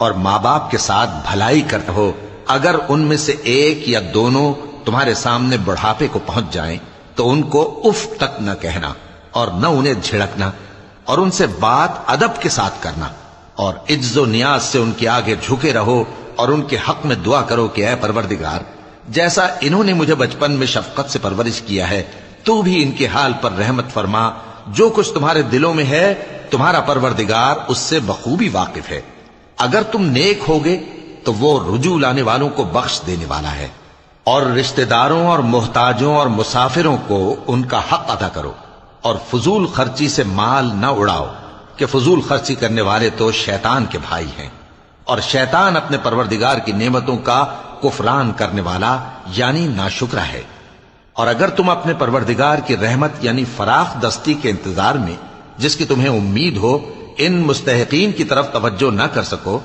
اور ماں باپ کے ساتھ بھلائی کرتے ہو، اگر ان میں سے ایک یا دونوں تمہارے سامنے بڑھاپے کو پہنچ جائیں تو ان کو اف تک نہ کہنا اور نہ انہیں جھڑکنا، اور ان سے بات ادب کے ساتھ کرنا، اور عجز و نیاز سے ان کے آگے جھکے رہو اور ان کے حق میں دعا کرو کہ اے پروردگار، جیسا انہوں نے مجھے بچپن میں شفقت سے پرورش کیا ہے تو بھی ان کے حال پر رحمت فرما، جو کچھ تمہارے دلوں میں ہے تمہارا پروردگار اس سے بخوبی واقف ہے۔ اگر تم نیک ہوگے تو وہ رجوع لانے والوں کو بخش دینے والا ہے۔ اور رشتہ داروں اور محتاجوں اور مسافروں کو ان کا حق ادا کرو، اور فضول خرچی سے مال نہ اڑاؤ کہ فضول خرچی کرنے والے تو شیطان کے بھائی ہیں، اور شیطان اپنے پروردگار کی نعمتوں کا کفران کرنے والا یعنی ناشکرا ہے۔ اور اگر تم اپنے پروردگار کی رحمت یعنی فراخ دستی کے انتظار میں، جس کی تمہیں امید ہو، ان مستحقین کی طرف توجہ نہ کر سکو